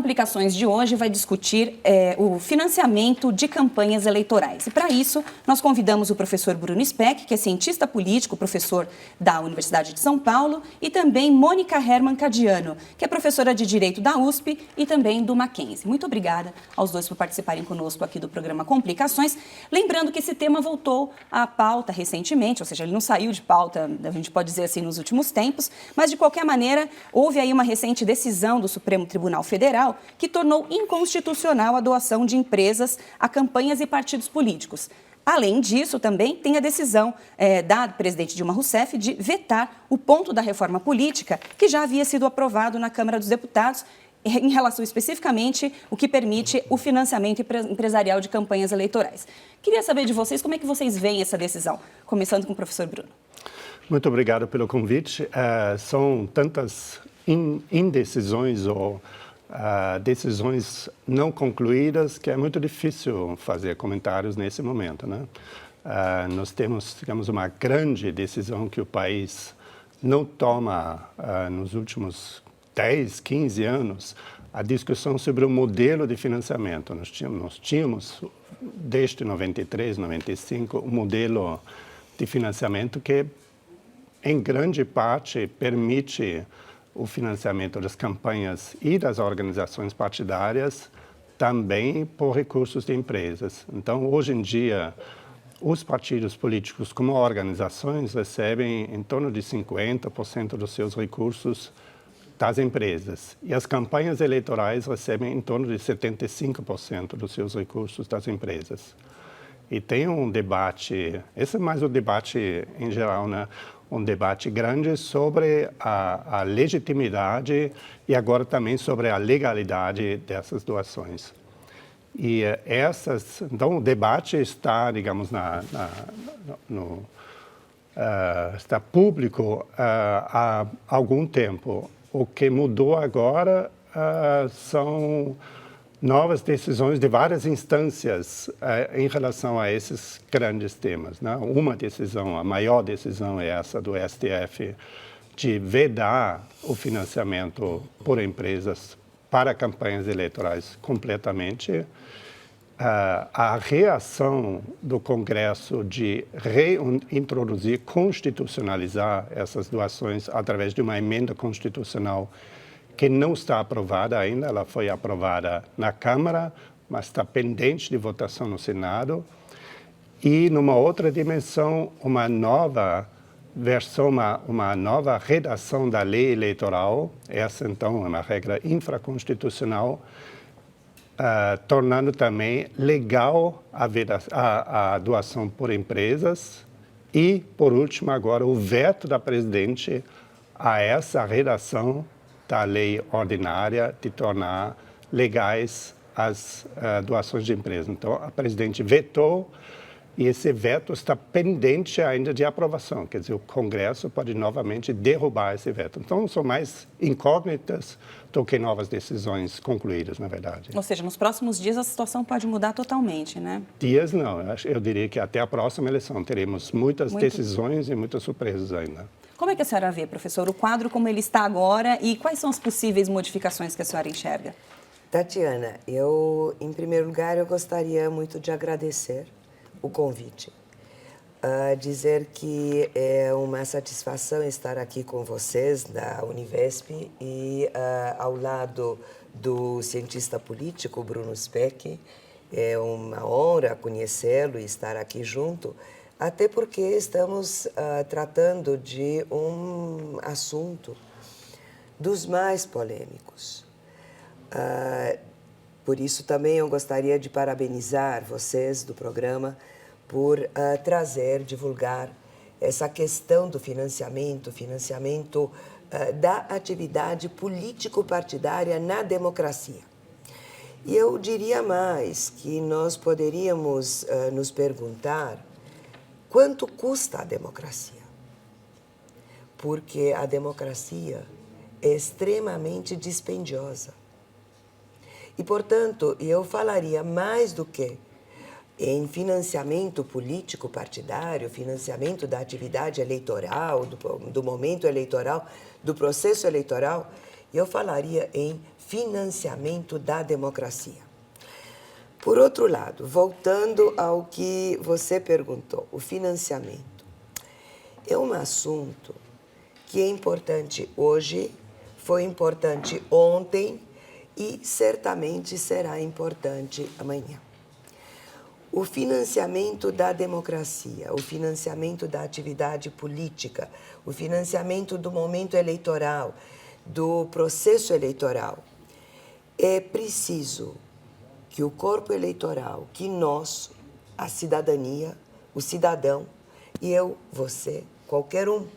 Complicações de hoje vai discutir o financiamento de campanhas eleitorais. E para isso, nós convidamos o professor Bruno Speck, que é cientista político, professor da Universidade de São Paulo, e também Mônica Herman Cadiano, que é professora de Direito da USP e também do Mackenzie. Muito obrigada aos dois por participarem conosco aqui do programa Complicações. Lembrando que esse tema voltou à pauta recentemente, ou seja, ele não saiu de pauta, a gente pode dizer assim, nos últimos tempos, mas de qualquer maneira, houve aí uma recente decisão do Supremo Tribunal Federal que tornou inconstitucional a doação de empresas a campanhas e partidos políticos. Além disso, também tem a decisão da presidente Dilma Rousseff de vetar o ponto da reforma política que já havia sido aprovado na Câmara dos Deputados em relação especificamente o que permite o financiamento empresarial de campanhas eleitorais. Queria saber de vocês como é que vocês veem essa decisão, começando com o professor Bruno. Muito obrigado pelo convite. São tantas indecisões ou decisões não concluídas que é muito difícil fazer comentários nesse momento, né? Nós temos, digamos, uma grande decisão que o país não toma nos últimos 10, 15 anos, a discussão sobre o modelo de financiamento. Nós tínhamos desde 93, 95, um modelo de financiamento que, em grande parte, permite o financiamento das campanhas e das organizações partidárias também por recursos de empresas. Então, hoje em dia, os partidos políticos como organizações recebem em torno de 50% dos seus recursos das empresas. E as campanhas eleitorais recebem em torno de 75% dos seus recursos das empresas. E tem um debate, esse é mais o debate em geral, né? Um debate grande sobre a legitimidade e agora também sobre a legalidade dessas doações. E então o debate está, digamos, está público há algum tempo. O que mudou agora são novas decisões de várias instâncias em relação a esses grandes temas, né? Uma decisão, a maior decisão é essa do STF, de vedar o financiamento por empresas para campanhas eleitorais completamente. A reação do Congresso de reintroduzir, constitucionalizar essas doações através de uma emenda constitucional que não está aprovada ainda, ela foi aprovada na Câmara, mas está pendente de votação no Senado. E, numa outra dimensão, uma nova versão, uma nova redação da lei eleitoral, essa, então, é uma regra infraconstitucional, tornando também legal a doação por empresas e, por último, agora, o veto da presidente a essa redação da lei ordinária de tornar legais as doações de empresas. Então, a presidente vetou e esse veto está pendente ainda de aprovação. Quer dizer, o Congresso pode novamente derrubar esse veto. Então, são mais incógnitas do que novas decisões concluídas, na verdade. Ou seja, nos próximos dias a situação pode mudar totalmente, né? Dias não. Eu diria que até a próxima eleição teremos muitas decisões e muitas surpresas ainda. Como é que a senhora vê, professor, o quadro como ele está agora e quais são as possíveis modificações que a senhora enxerga? Tatiana, em primeiro lugar, eu gostaria muito de agradecer o convite. Dizer que é uma satisfação estar aqui com vocês da Univesp e ao lado do cientista político Bruno Speck. É uma honra conhecê-lo e estar aqui junto, até porque estamos tratando de um assunto dos mais polêmicos. Por isso, também eu gostaria de parabenizar vocês do programa por divulgar essa questão do financiamento da atividade político-partidária na democracia. E eu diria mais que nós poderíamos nos perguntar quanto custa a democracia? Porque a democracia é extremamente dispendiosa. E, portanto, eu falaria mais do que em financiamento político partidário, financiamento da atividade eleitoral, do momento eleitoral, do processo eleitoral, eu falaria em financiamento da democracia. Por outro lado, voltando ao que você perguntou, o financiamento é um assunto que é importante hoje, foi importante ontem e certamente será importante amanhã. O financiamento da democracia, o financiamento da atividade política, o financiamento do momento eleitoral, do processo eleitoral, é preciso que o corpo eleitoral, que nós, a cidadania, o cidadão, e eu, você, qualquer um,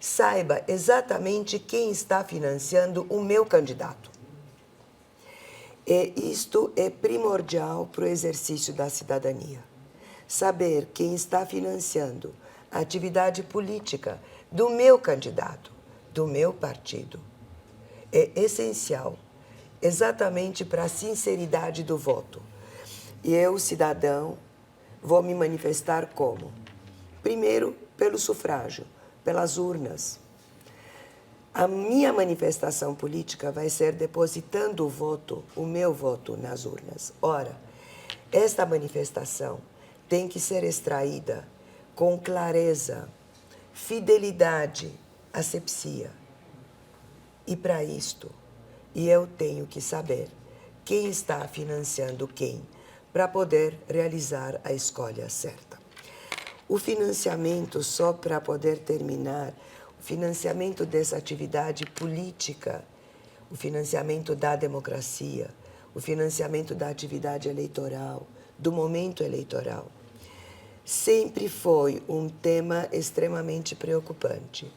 saiba exatamente quem está financiando o meu candidato. Isto é primordial para o exercício da cidadania. Saber quem está financiando a atividade política do meu candidato, do meu partido, é essencial, exatamente para a sinceridade do voto. E eu, cidadão, vou me manifestar como? Primeiro, pelo sufrágio, pelas urnas. A minha manifestação política vai ser depositando o voto, o meu voto, nas urnas. Ora, esta manifestação tem que ser extraída com clareza, fidelidade, asepsia. E para isto, eu tenho que saber quem está financiando quem, para poder realizar a escolha certa. O financiamento, só para poder terminar, o financiamento dessa atividade política, o financiamento da democracia, o financiamento da atividade eleitoral, do momento eleitoral, sempre foi um tema extremamente preocupante.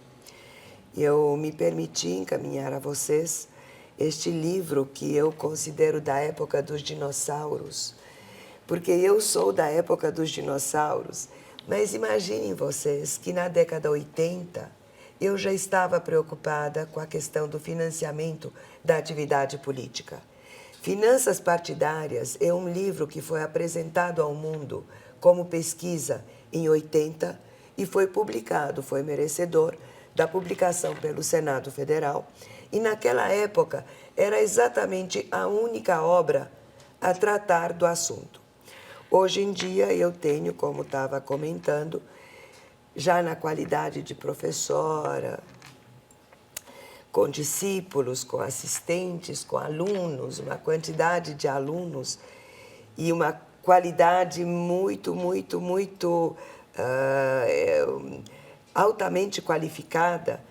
Eu me permiti encaminhar a vocês este livro que eu considero da época dos dinossauros, porque eu sou da época dos dinossauros, mas imaginem vocês que na década 80, eu já estava preocupada com a questão do financiamento da atividade política. Finanças Partidárias é um livro que foi apresentado ao mundo como pesquisa em 80 e foi publicado, foi merecedor da publicação pelo Senado Federal. E naquela época era exatamente a única obra a tratar do assunto. Hoje em dia eu tenho, como estava comentando, já na qualidade de professora, com discípulos, com assistentes, com alunos, uma quantidade de alunos e uma qualidade muito altamente qualificada.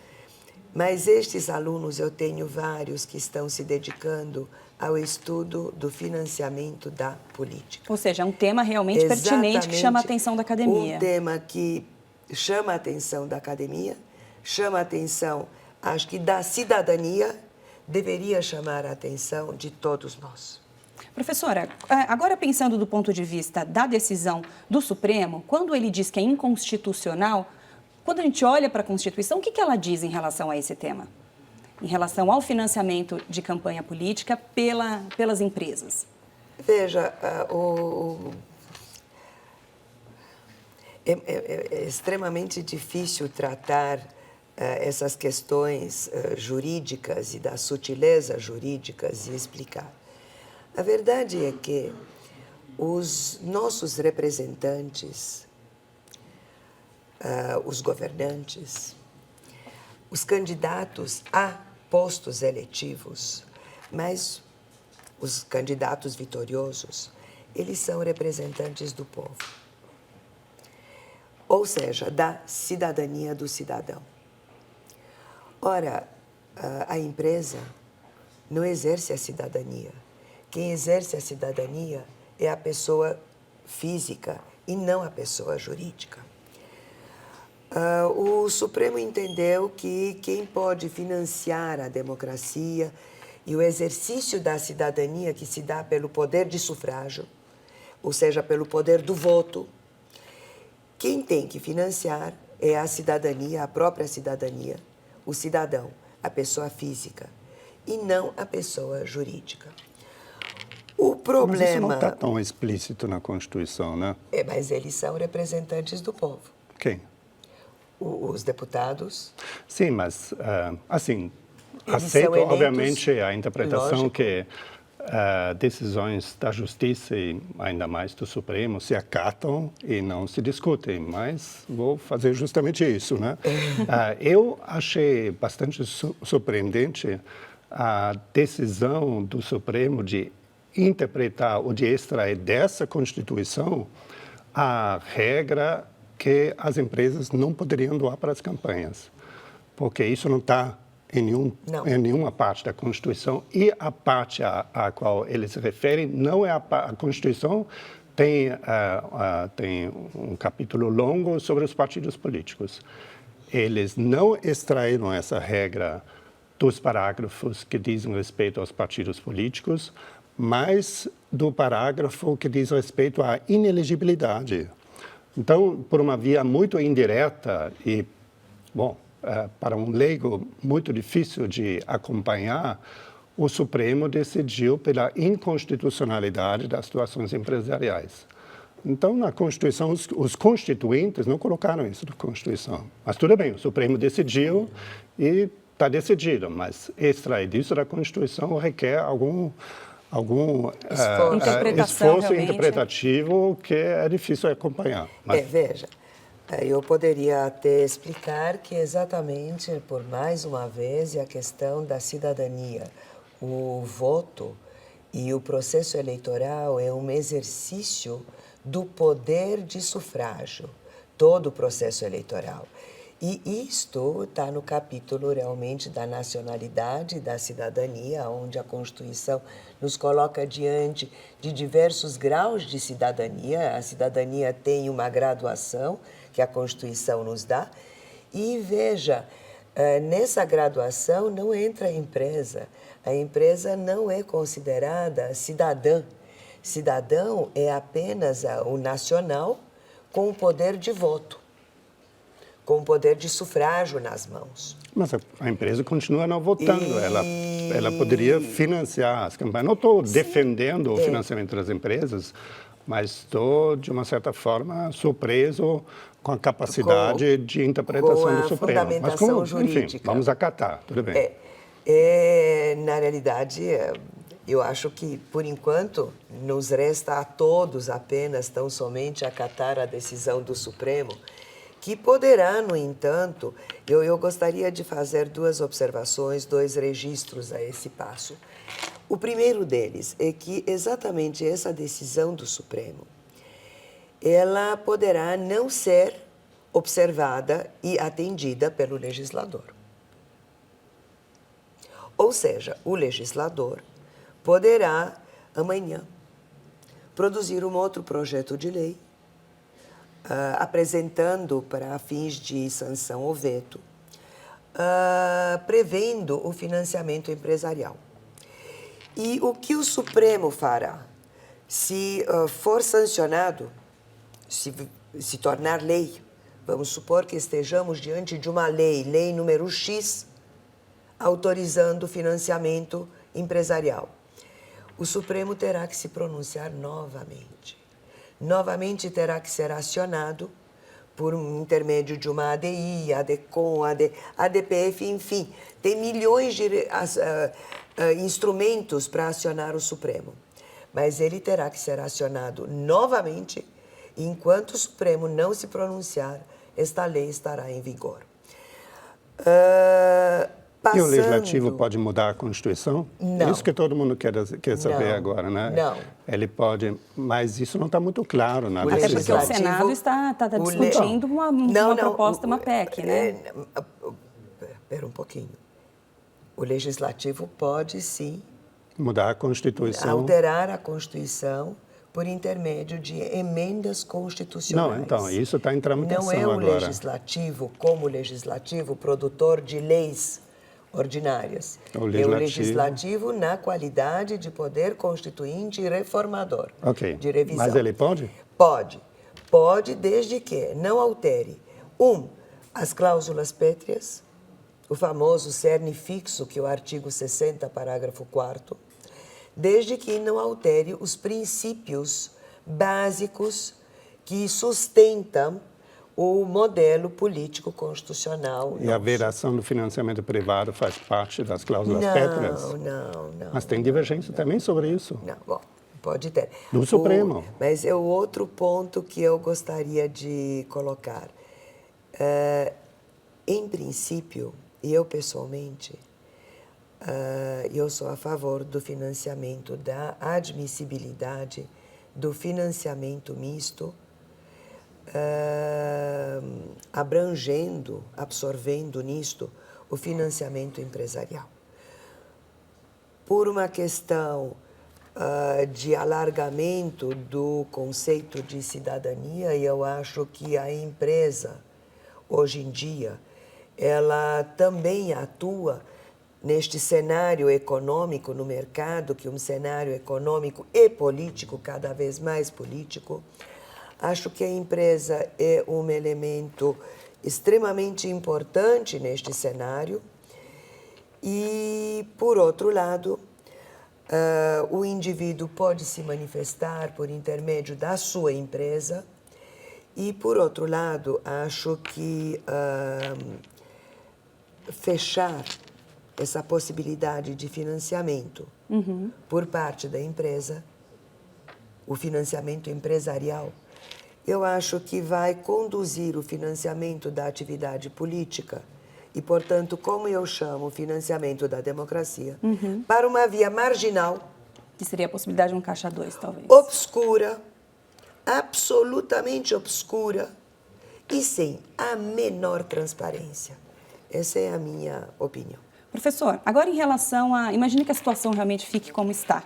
Mas estes alunos, eu tenho vários que estão se dedicando ao estudo do financiamento da política. Ou seja, é um tema realmente pertinente que chama a atenção da academia. Um tema que chama a atenção da academia, chama a atenção, acho que da cidadania, deveria chamar a atenção de todos nós. Professora, agora pensando do ponto de vista da decisão do Supremo, quando ele diz que é inconstitucional, quando a gente olha para a Constituição, o que ela diz em relação a esse tema? Em relação ao financiamento de campanha política pelas empresas? Veja, é extremamente difícil tratar essas questões jurídicas e das sutilezas jurídicas e explicar. A verdade é que os nossos representantes, os governantes, os candidatos a postos eletivos, mas os candidatos vitoriosos, eles são representantes do povo. Ou seja, da cidadania do cidadão. Ora, a empresa não exerce a cidadania. Quem exerce a cidadania é a pessoa física e não a pessoa jurídica. O Supremo entendeu que quem pode financiar a democracia e o exercício da cidadania que se dá pelo poder de sufrágio, ou seja, pelo poder do voto, quem tem que financiar é a cidadania, a própria cidadania, o cidadão, a pessoa física, e não a pessoa jurídica. O problema... Mas isso não está tão explícito na Constituição, né? Mas eles são representantes do povo. Quem? Os deputados. Sim, mas, assim, aceito, eleitos, obviamente, a interpretação lógico. que decisões da Justiça e ainda mais do Supremo se acatam e não se discutem, mas vou fazer justamente isso, né? Eu achei bastante surpreendente a decisão do Supremo de interpretar ou de extrair dessa Constituição a regra que as empresas não poderiam doar para as campanhas, porque isso não está em nenhuma parte da Constituição, e a parte a qual eles se referem não é a Constituição, tem um capítulo longo sobre os partidos políticos. Eles não extraíram essa regra dos parágrafos que dizem respeito aos partidos políticos, mas do parágrafo que diz respeito à inelegibilidade. Então, por uma via muito indireta e, bom, para um leigo muito difícil de acompanhar, o Supremo decidiu pela inconstitucionalidade das situações empresariais. Então, na Constituição, os constituintes não colocaram isso na Constituição. Mas tudo bem, o Supremo decidiu e está decidido, mas extrair disso da Constituição requer algum esforço interpretativo que é difícil acompanhar. Mas... veja, eu poderia até explicar que exatamente, por mais uma vez, a questão da cidadania, o voto e o processo eleitoral é um exercício do poder de sufrágio, todo o processo eleitoral. E isto está no capítulo realmente da nacionalidade, da cidadania, onde a Constituição nos coloca diante de diversos graus de cidadania. A cidadania tem uma graduação que a Constituição nos dá. E veja, nessa graduação não entra a empresa. A empresa não é considerada cidadã. Cidadão é apenas o nacional com o poder de voto, com o poder de sufrágio nas mãos. Mas a empresa continua não votando, ela poderia financiar as campanhas. Não estou defendendo o financiamento das empresas, mas estou, de uma certa forma, surpreso com a capacidade de interpretação do Supremo. Mas como, enfim, vamos acatar, tudo bem. Na realidade, eu acho que, por enquanto, nos resta a todos apenas, tão somente, acatar a decisão do Supremo, que poderá, no entanto, eu gostaria de fazer duas observações, dois registros a esse passo. O primeiro deles é que exatamente essa decisão do Supremo, ela poderá não ser observada e atendida pelo legislador. Ou seja, o legislador poderá, amanhã, produzir um outro projeto de lei, apresentando para fins de sanção ou veto, prevendo o financiamento empresarial. E o que o Supremo fará? Se for sancionado, se tornar lei, vamos supor que estejamos diante de uma lei número X, autorizando o financiamento empresarial. O Supremo terá que se pronunciar novamente. Novamente terá que ser acionado por um intermédio de uma ADI, ADCOM, ADPF, enfim. Tem milhões de instrumentos para acionar o Supremo. Mas ele terá que ser acionado novamente, e enquanto o Supremo não se pronunciar, esta lei estará em vigor. E o Legislativo pode mudar a Constituição? Não. Isso que todo mundo quer saber agora, né? Não. Ele pode, mas isso não está muito claro na decisão. Até porque o Senado está discutindo uma proposta, uma PEC, né? Espera um pouquinho. O Legislativo pode, sim, mudar a Constituição. Alterar a Constituição por intermédio de emendas constitucionais. Não, então, isso está em tramitação agora. Não é o Legislativo, como Legislativo, produtor de leis ordinárias. É o Legislativo na qualidade de poder constituinte e reformador. Ok. De revisão. Mas ele pode? Pode. Pode, desde que não altere, as cláusulas pétreas, o famoso cerne fixo, que é o artigo 60, parágrafo 4º, desde que não altere os princípios básicos que sustentam o modelo político constitucional. E a vedação do financiamento privado faz parte das cláusulas não, pétreas? Não. Mas tem divergência também sobre isso. Não, bom, pode ter. Do Supremo. Mas é o outro ponto que eu gostaria de colocar. Em princípio, eu pessoalmente, eu sou a favor do financiamento, da admissibilidade do financiamento misto, absorvendo nisto o financiamento empresarial. Por uma questão de alargamento do conceito de cidadania, eu acho que a empresa, hoje em dia, ela também atua neste cenário econômico no mercado, que é um cenário econômico e político, cada vez mais político. Acho que a empresa é um elemento extremamente importante neste cenário. E, por outro lado, o indivíduo pode se manifestar por intermédio da sua empresa. E, por outro lado, acho que fechar essa possibilidade de financiamento por parte da empresa, o financiamento empresarial, eu acho que vai conduzir o financiamento da atividade política e, portanto, como eu chamo, o financiamento da democracia, para uma via marginal. Que seria a possibilidade de um caixa 2, talvez. Obscura, absolutamente obscura e sem a menor transparência. Essa é a minha opinião. Professor, agora em relação a... Imagine que a situação realmente fique como está,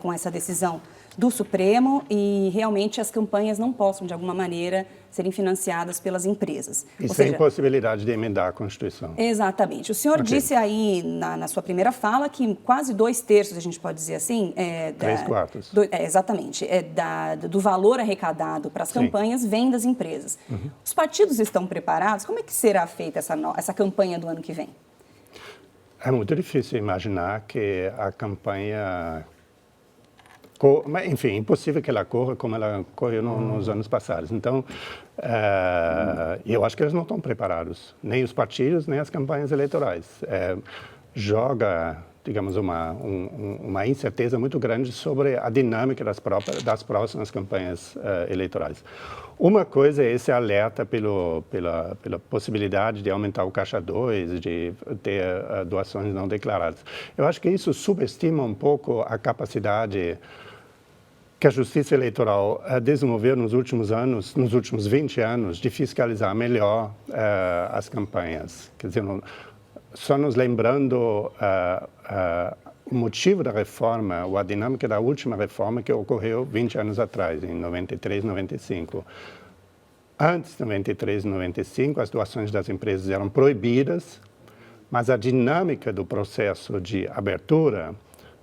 com essa decisão do Supremo e realmente as campanhas não possam, de alguma maneira, serem financiadas pelas empresas. E sem possibilidade de emendar a Constituição. Exatamente. O senhor disse aí na sua primeira fala que quase 2/3, a gente pode dizer assim... 3/4. Exatamente. Do valor arrecadado para as campanhas vem das empresas. Os partidos estão preparados? Como é que será feita essa campanha do ano que vem? É muito difícil imaginar que a campanha... Enfim, é impossível que ela corra como ela correu nos anos passados. Então, eu acho que eles não estão preparados, nem os partidos, nem as campanhas eleitorais. Joga, digamos, uma incerteza muito grande sobre a dinâmica das próximas campanhas eleitorais. Uma coisa é esse alerta pela possibilidade de aumentar o caixa 2, de ter doações não declaradas. Eu acho que isso subestima um pouco a capacidade que a Justiça Eleitoral desenvolveu nos últimos 20 anos, de fiscalizar melhor as campanhas. Quer dizer, só nos lembrando o motivo da reforma, ou a dinâmica da última reforma que ocorreu 20 anos atrás, em 93, 95. Antes de 93 e 95, as doações das empresas eram proibidas, mas a dinâmica do processo de abertura,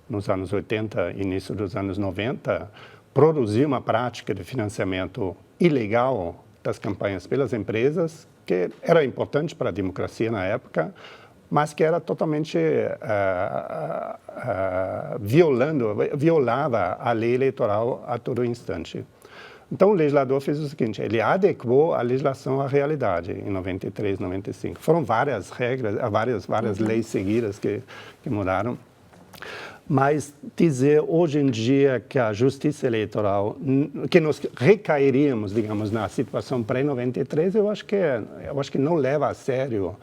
nos anos 80 e início dos anos 90, produziu uma prática de financiamento ilegal das campanhas pelas empresas, que era importante para a democracia na época, mas que era totalmente violava a lei eleitoral a todo instante. Então, o legislador fez o seguinte, ele adequou a legislação à realidade em 93, 95. Foram várias regras, várias leis seguidas que mudaram. Mas dizer hoje em dia que a Justiça Eleitoral, que nós recairíamos, digamos, na situação pré-93, eu acho que não leva a sério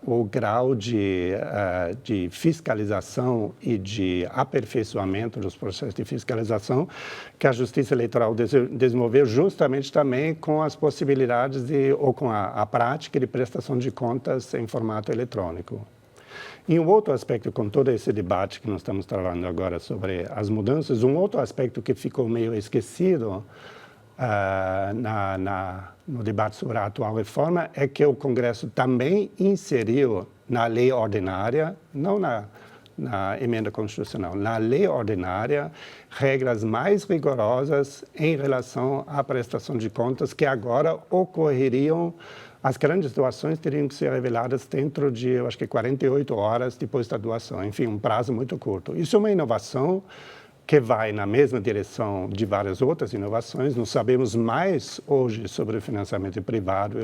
o grau de fiscalização e de aperfeiçoamento dos processos de fiscalização que a Justiça Eleitoral desenvolveu justamente também com as possibilidades ou com a prática de prestação de contas em formato eletrônico. E um outro aspecto, com todo esse debate que nós estamos travando agora sobre as mudanças, um outro aspecto que ficou meio esquecido no debate sobre a atual reforma é que o Congresso também inseriu na lei ordinária, não na emenda constitucional, na lei ordinária, regras mais rigorosas em relação à prestação de contas que agora ocorreriam. As grandes doações teriam que ser reveladas dentro de, eu acho que 48 horas depois da doação, enfim, um prazo muito curto. Isso é uma inovação que vai na mesma direção de várias outras inovações. Nós sabemos mais hoje sobre o financiamento privado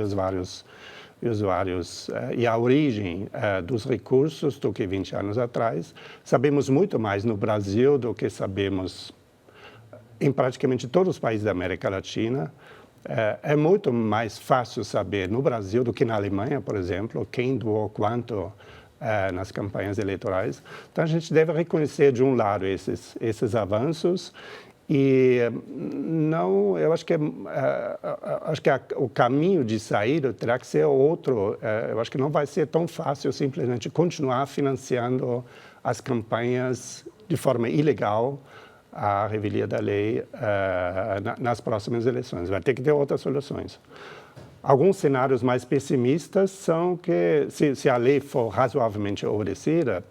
e a origem dos recursos do que 20 anos atrás. Sabemos muito mais no Brasil do que sabemos em praticamente todos os países da América Latina. É muito mais fácil saber no Brasil do que na Alemanha, por exemplo, quem doou quanto nas campanhas eleitorais. Então, a gente deve reconhecer, de um lado, esses avanços e não, eu acho que o caminho de saída terá que ser outro. Eu acho que não vai ser tão fácil simplesmente continuar financiando as campanhas de forma ilegal a revelia da lei nas próximas eleições. Vai ter que ter outras soluções. Alguns cenários mais pessimistas são que, se a lei for razoavelmente obedecida,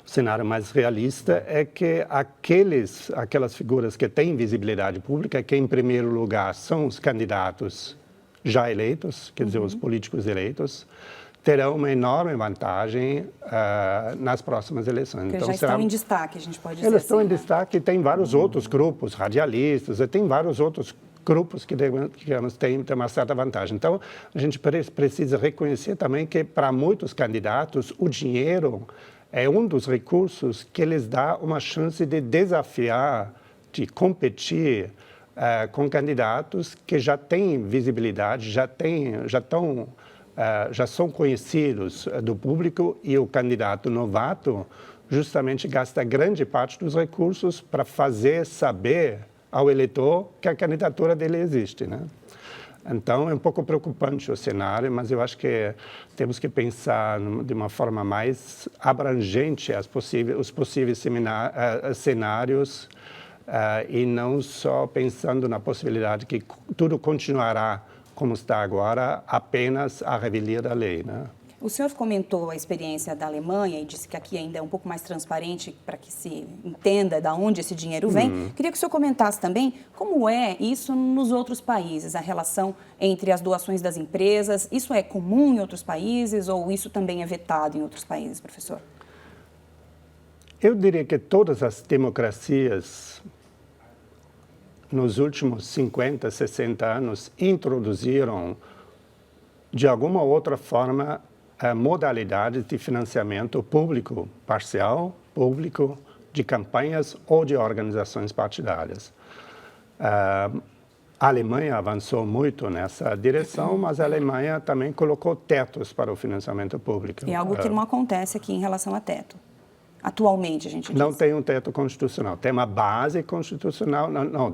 o cenário mais realista é que aquelas figuras que têm visibilidade pública, que em primeiro lugar são os candidatos já eleitos, quer dizer, os políticos eleitos, terão uma enorme vantagem nas próximas eleições. Porque então, já estão em destaque, a gente pode dizer. Eles estão assim, em destaque, tem vários outros grupos, radialistas, tem vários outros grupos que, digamos, têm uma certa vantagem. Então, a gente precisa reconhecer também que, para muitos candidatos, o dinheiro é um dos recursos que lhes dá uma chance de desafiar, de competir com candidatos que já têm visibilidade, já são conhecidos do público, e o candidato novato justamente gasta grande parte dos recursos para fazer saber ao eleitor que a candidatura dele existe, né? Então, é um pouco preocupante o cenário, mas eu acho que temos que pensar de uma forma mais abrangente os possíveis cenários e não só pensando na possibilidade que tudo continuará como está agora, apenas a revelia da lei, né? O senhor comentou a experiência da Alemanha e disse que aqui ainda é um pouco mais transparente para que se entenda de onde esse dinheiro vem. Queria que o senhor comentasse também como é isso nos outros países, a relação entre as doações das empresas. Isso é comum em outros países ou isso também é vetado em outros países, professor? Eu diria que todas as democracias nos últimos 50, 60 anos introduziram de alguma outra forma modalidades de financiamento público parcial, público, de campanhas ou de organizações partidárias. A Alemanha avançou muito nessa direção, mas a Alemanha também colocou tetos para o financiamento público. É algo que não acontece aqui em relação a teto. Atualmente, a gente diz. Não tem um teto constitucional. Tem uma base constitucional, não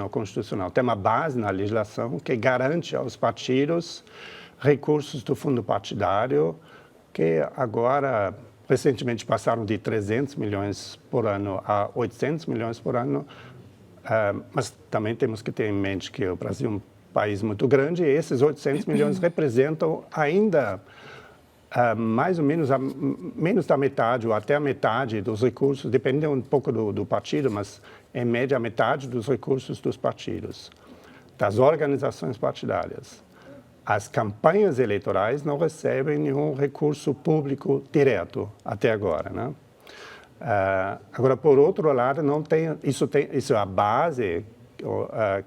constitucional. Tem uma base na legislação que garante aos partidos recursos do fundo partidário, que agora, recentemente, passaram de 300 milhões por ano a 800 milhões por ano. Mas também temos que ter em mente que o Brasil é um país muito grande e esses 800 milhões representam ainda mais ou menos menos da metade ou até a metade dos recursos, depende um pouco do partido, mas em média a metade dos recursos dos partidos, das organizações partidárias. As campanhas eleitorais não recebem nenhum recurso público direto até agora, né? Agora, por outro lado, não tem isso é a base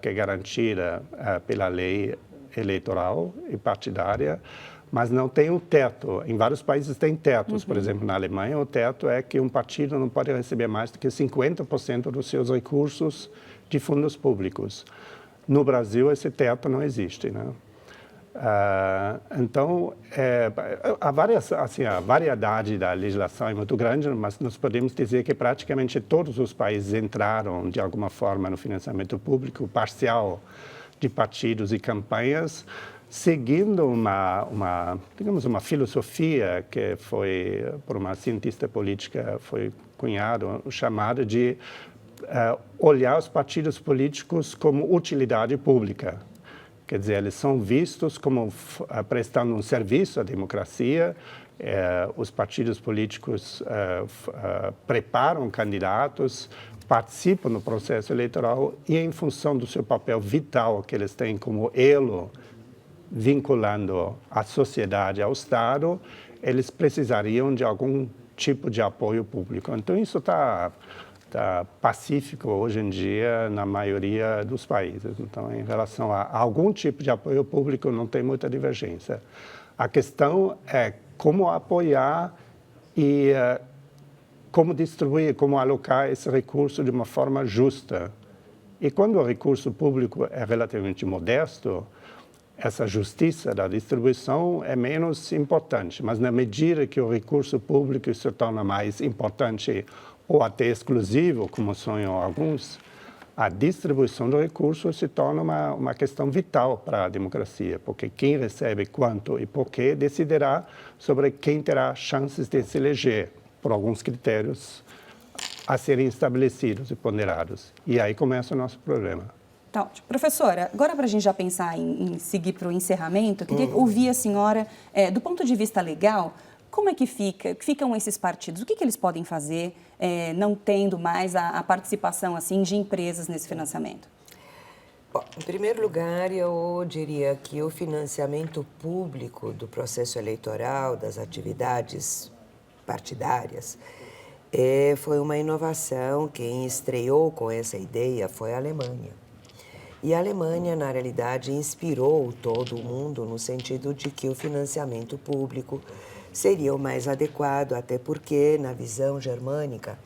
que é garantida pela lei eleitoral e partidária, mas não tem um teto. Em vários países tem tetos. Por exemplo, na Alemanha, o teto é que um partido não pode receber mais do que 50% dos seus recursos de fundos públicos. No Brasil, esse teto não existe, né? Então, a variedade da legislação é muito grande, mas nós podemos dizer que praticamente todos os países entraram, de alguma forma, no financiamento público parcial de partidos e campanhas, seguindo digamos, uma filosofia que foi, por uma cientista política, foi cunhado, chamada de olhar os partidos políticos como utilidade pública. Quer dizer, eles são vistos como prestando um serviço à democracia. Os partidos políticos preparam candidatos, participam no processo eleitoral e, em função do seu papel vital que eles têm como elo vinculando a sociedade ao Estado, eles precisariam de algum tipo de apoio público. Então, isso está pacífico hoje em dia na maioria dos países. Então, em relação a algum tipo de apoio público, não tem muita divergência. A questão é como apoiar e como distribuir, como alocar esse recurso de uma forma justa. E quando o recurso público é relativamente modesto, essa justiça da distribuição é menos importante. Mas na medida que o recurso público se torna mais importante ou até exclusivo, como sonham alguns, a distribuição do recurso se torna uma questão vital para a democracia, porque quem recebe quanto e por quê decidirá sobre quem terá chances de se eleger, por alguns critérios a serem estabelecidos e ponderados. E aí começa o nosso problema. Tá ótimo. Professora, agora para a gente já pensar em seguir para o encerramento, eu queria ouvir a senhora, do ponto de vista legal, como é que ficam esses partidos? O que eles podem fazer, não tendo mais a participação assim, de empresas nesse financiamento? Bom, em primeiro lugar, eu diria que o financiamento público do processo eleitoral, das atividades partidárias, foi uma inovação. Quem estreou com essa ideia foi a Alemanha. E a Alemanha, na realidade, inspirou todo o mundo no sentido de que o financiamento público seria o mais adequado, até porque, na visão germânica,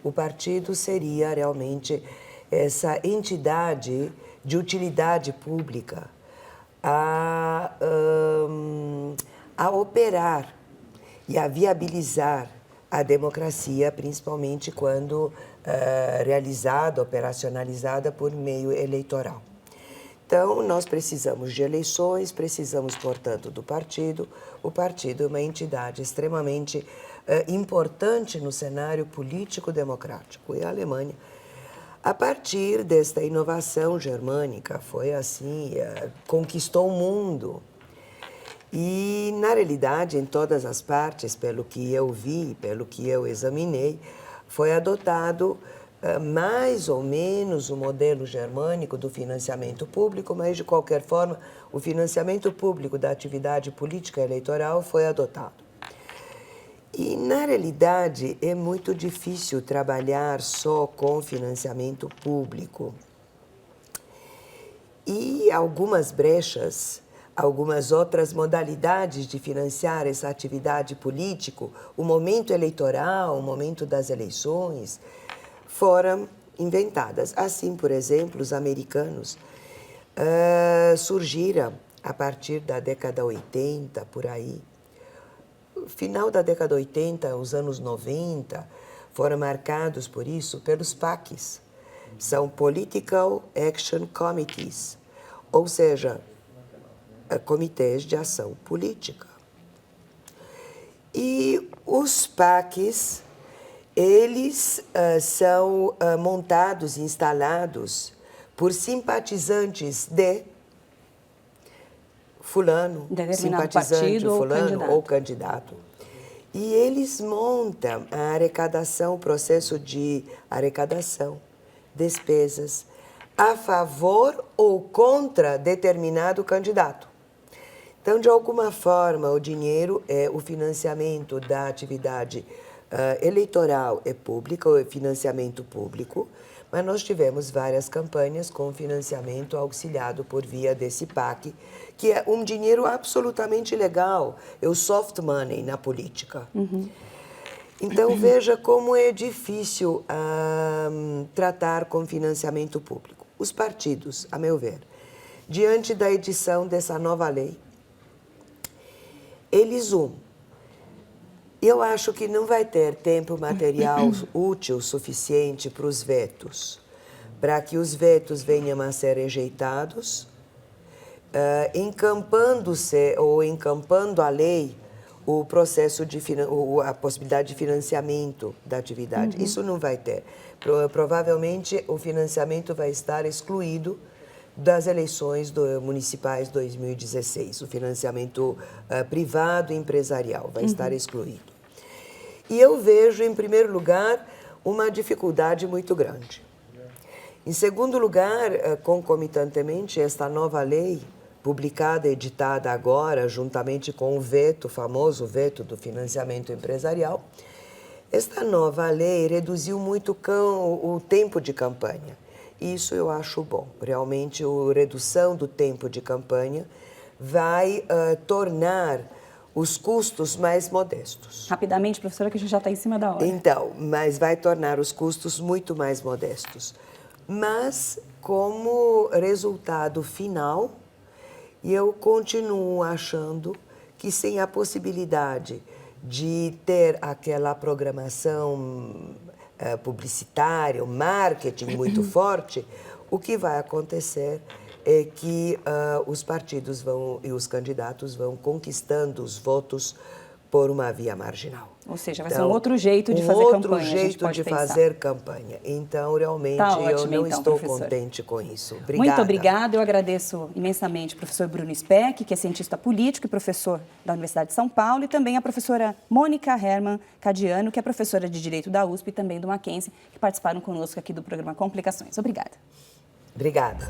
o partido seria realmente essa entidade de utilidade pública a operar e a viabilizar a democracia, principalmente quando realizada, operacionalizada por meio eleitoral. Então, nós precisamos de eleições, precisamos, portanto, do partido. O partido é uma entidade extremamente importante no cenário político-democrático. E a Alemanha, a partir desta inovação germânica, foi assim, conquistou o mundo. E, na realidade, em todas as partes, pelo que eu vi, pelo que eu examinei, foi adotado mais ou menos o modelo germânico do financiamento público, mas, de qualquer forma, o financiamento público da atividade política eleitoral foi adotado. E, na realidade, é muito difícil trabalhar só com financiamento público. E algumas brechas, algumas outras modalidades de financiar essa atividade política, o momento eleitoral, o momento das eleições, foram inventadas. Assim, por exemplo, os americanos surgiram a partir da década 80, por aí. Final da década 80, os anos 90, foram marcados por isso pelos PACs. São Political Action Committees, ou seja, comitês de ação política. E os PACs, eles são montados e instalados por simpatizantes de fulano, simpatizante fulano ou candidato. E eles montam a arrecadação, o processo de arrecadação, despesas, a favor ou contra determinado candidato. Então, de alguma forma, o dinheiro, o financiamento da atividade eleitoral é público, é financiamento público, mas nós tivemos várias campanhas com financiamento auxiliado por via desse PAC, que é um dinheiro absolutamente legal, é o soft money na política. Então, veja como é difícil tratar com financiamento público. Os partidos, a meu ver, diante da edição dessa nova lei, eles, eu acho que não vai ter tempo material útil suficiente para os vetos, para que os vetos venham a ser rejeitados, encampando-se ou encampando a lei o processo de a possibilidade de financiamento da atividade. Isso não vai ter. Provavelmente o financiamento vai estar excluído das eleições municipais 2016. O financiamento privado e empresarial vai estar excluído. E eu vejo, em primeiro lugar, uma dificuldade muito grande. Em segundo lugar, concomitantemente, esta nova lei, publicada e editada agora, juntamente com o veto, o famoso veto do financiamento empresarial, Esta nova lei reduziu muito o tempo de campanha. Isso eu acho bom. Realmente, a redução do tempo de campanha vai tornar os custos mais modestos. Rapidamente, professora, que a gente já está em cima da hora. Então, mas vai tornar os custos muito mais modestos. Mas, como resultado final, eu continuo achando que sem a possibilidade de ter aquela programação publicitária, o marketing muito forte, o que vai acontecer é que os partidos e os candidatos vão conquistando os votos por uma via marginal. Ou seja, vai ser um outro jeito de fazer campanha. Outro jeito de fazer campanha. Então, realmente, eu não estou contente com isso. Obrigada. Muito obrigada. Eu agradeço imensamente ao professor Bruno Speck, que é cientista político e professor da Universidade de São Paulo, e também a professora Mônica Herman Cadiano, que é professora de Direito da USP e também do Mackenzie, que participaram conosco aqui do programa Complicações. Obrigada. Obrigada.